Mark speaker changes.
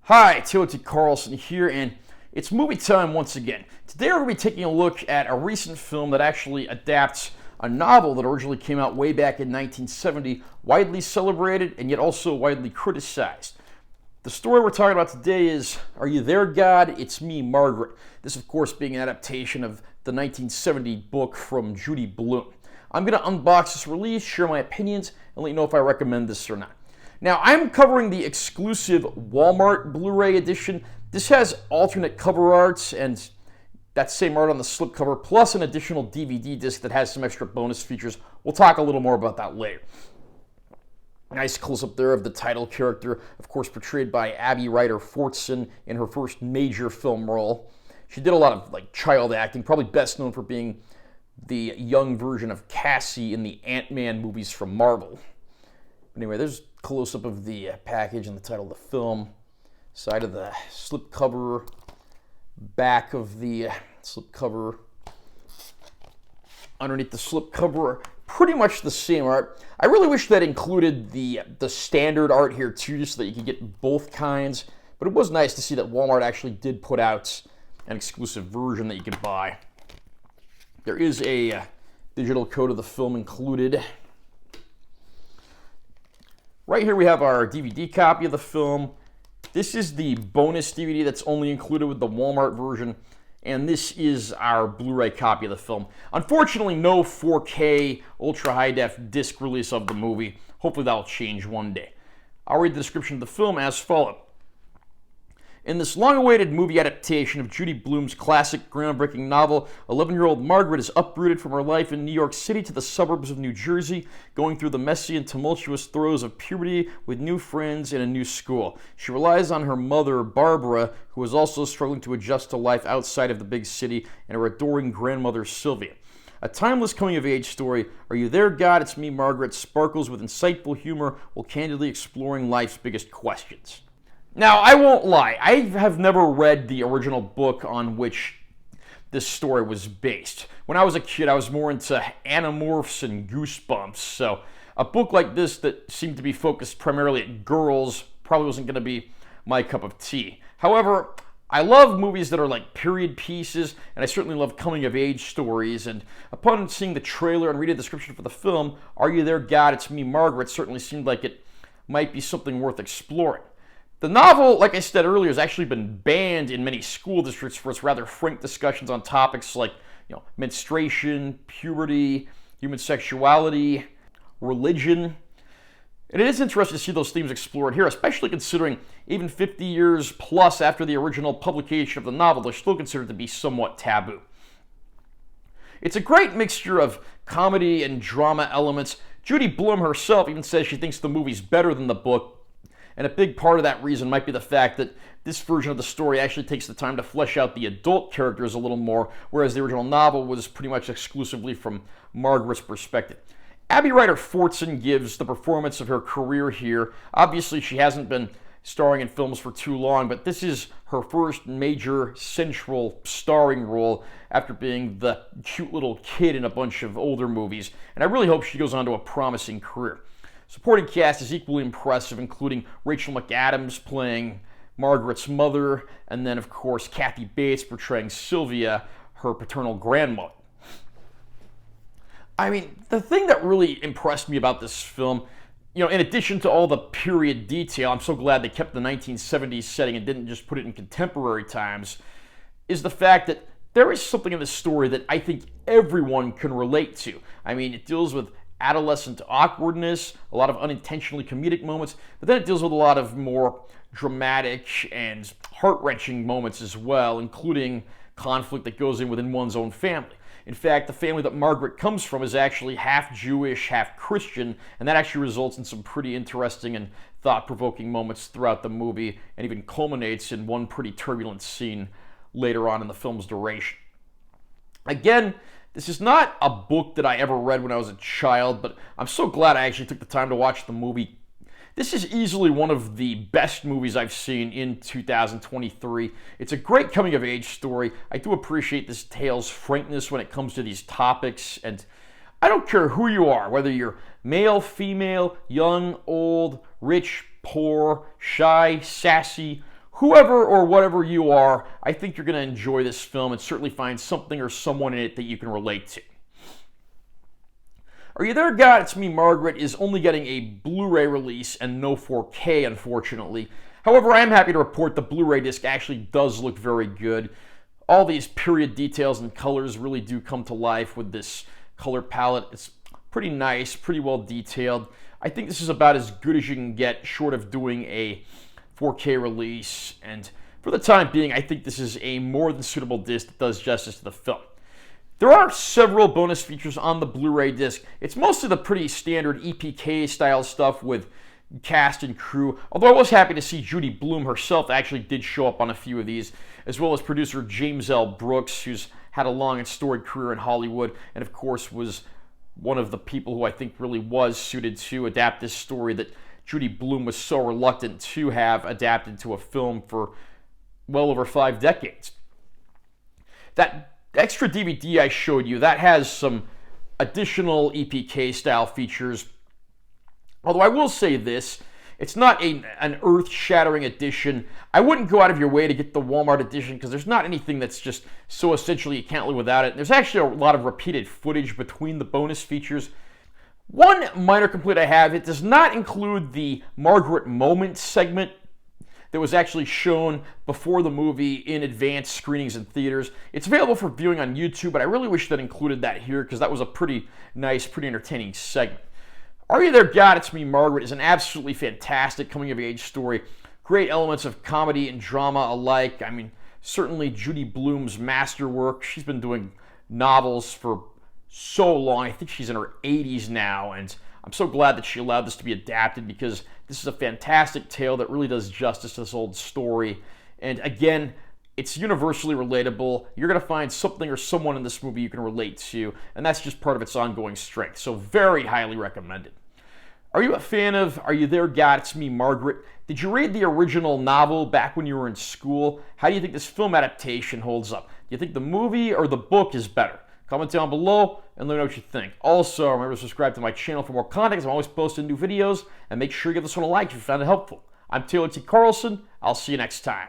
Speaker 1: Hi, Timothy Carlson here, and it's movie time once again. Today we're going to be taking a look at a recent film that actually adapts a novel that originally came out way back in 1970, widely celebrated and yet also widely criticized. The story we're talking about today is Are You There, God? It's Me, Margaret. This, of course, being an adaptation of the 1970 book from Judy Blume. I'm going to unbox this release, share my opinions, and let you know if I recommend this or not. Now, I'm covering the exclusive Wal-Mart Blu-ray edition. This has alternate cover art and that same art on the slipcover, plus an additional DVD disc that has some extra bonus features. We'll talk a little more about that later. Nice close-up there of the title character, of course portrayed by Abby Ryder Fortson in her first major film role. She did a lot of child acting, probably best known for being the young version of Cassie in the Ant-Man movies from Marvel. Anyway, there's a close-up of the package and the title of the film, side of the slipcover, back of the slipcover, underneath the slipcover, pretty much the same art. I really wish that included the standard art here too, just so that you could get both kinds, but it was nice to see that Walmart actually did put out an exclusive version that you could buy. There is a digital code of the film included. Right here we have our DVD copy of the film. This is the bonus DVD that's only included with the Walmart version, and this is our Blu-ray copy of the film. Unfortunately, no 4K ultra high-def disc release of the movie. Hopefully that'll change one day. I'll read the description of the film as follows. In this long-awaited movie adaptation of Judy Blume's classic, groundbreaking novel, 11-year-old Margaret is uprooted from her life in New York City to the suburbs of New Jersey, going through the messy and tumultuous throes of puberty with new friends and a new school. She relies on her mother, Barbara, who is also struggling to adjust to life outside of the big city, and her adoring grandmother, Sylvia. A timeless coming-of-age story, Are You There, God? It's Me, Margaret, sparkles with insightful humor while candidly exploring life's biggest questions. Now, I won't lie, I have never read the original book on which this story was based. When I was a kid, I was more into Animorphs and Goosebumps, so a book like this that seemed to be focused primarily at girls probably wasn't going to be my cup of tea. However, I love movies that are like period pieces, and I certainly love coming-of-age stories, and upon seeing the trailer and reading the description for the film, Are You There, God? It's Me, Margaret, certainly seemed like it might be something worth exploring. The novel, like I said earlier, has actually been banned in many school districts for its rather frank discussions on topics like, menstruation, puberty, human sexuality, religion. And it is interesting to see those themes explored here, especially considering even 50 years plus after the original publication of the novel, they're still considered to be somewhat taboo. It's a great mixture of comedy and drama elements. Judy Blume herself even says she thinks the movie's better than the book. And a big part of that reason might be the fact that this version of the story actually takes the time to flesh out the adult characters a little more, whereas the original novel was pretty much exclusively from Margaret's perspective. Abby Ryder Fortson gives the performance of her career here. Obviously, she hasn't been starring in films for too long, but this is her first major central starring role after being the cute little kid in a bunch of older movies, and I really hope she goes on to a promising career. Supporting cast is equally impressive, including Rachel McAdams playing Margaret's mother, and then, of course, Kathy Bates portraying Sylvia, her paternal grandmother. I mean, the thing that really impressed me about this film, in addition to all the period detail, I'm so glad they kept the 1970s setting and didn't just put it in contemporary times, is the fact that there is something in this story that I think everyone can relate to. I mean, it deals with adolescent awkwardness, a lot of unintentionally comedic moments, but then it deals with a lot of more dramatic and heart-wrenching moments as well, including conflict that goes in within one's own family. In fact, the family that Margaret comes from is actually half Jewish, half Christian, and that actually results in some pretty interesting and thought-provoking moments throughout the movie, and even culminates in one pretty turbulent scene later on in the film's duration. Again, this is not a book that I ever read when I was a child, but I'm so glad I actually took the time to watch the movie. This is easily one of the best movies I've seen in 2023. It's a great coming-of-age story. I do appreciate this tale's frankness when it comes to these topics, and I don't care who you are, whether you're male, female, young, old, rich, poor, shy, sassy, whoever or whatever you are, I think you're going to enjoy this film and certainly find something or someone in it that you can relate to. Are You There, God? It's Me, Margaret is only getting a Blu-ray release and no 4K, unfortunately. However, I am happy to report the Blu-ray disc actually does look very good. All these period details and colors really do come to life with this color palette. It's pretty nice, pretty well detailed. I think this is about as good as you can get short of doing a 4K release, and for the time being, I think this is a more than suitable disc that does justice to the film. There are several bonus features on the Blu-ray disc. It's mostly the pretty standard EPK style stuff with cast and crew, although I was happy to see Judy Blume herself actually did show up on a few of these, as well as producer James L. Brooks, who's had a long and storied career in Hollywood, and of course was one of the people who I think really was suited to adapt this story that Judy Blume was so reluctant to have adapted to a film for well over 5 decades. That extra DVD I showed you, that has some additional EPK style features. Although I will say this, it's not an earth-shattering edition. I wouldn't go out of your way to get the Wal-Mart edition because there's not anything that's just so essentially you can't live without it. There's actually a lot of repeated footage between the bonus features. One minor complaint I have, it does not include the Margaret Moment segment that was actually shown before the movie in advanced screenings in theaters. It's available for viewing on YouTube, but I really wish that included that here because that was a pretty nice, pretty entertaining segment. Are You There, God? It's Me, Margaret is an absolutely fantastic coming-of-age story. Great elements of comedy and drama alike. I mean, certainly Judy Blume's masterwork. She's been doing novels for so long. I think she's in her 80s now, and I'm so glad that she allowed this to be adapted because this is a fantastic tale that really does justice to this old story. And again, it's universally relatable. You're going to find something or someone in this movie you can relate to, and that's just part of its ongoing strength. So very highly recommended. Are you a fan of Are You There, God? It's Me, Margaret? Did you read the original novel back when you were in school? How do you think this film adaptation holds up? Do you think the movie or the book is better? Comment down below and let me know what you think. Also, remember to subscribe to my channel for more content, as I'm always posting new videos, and make sure you give this one a like if you found it helpful. I'm Taylor T. Carlson. I'll see you next time.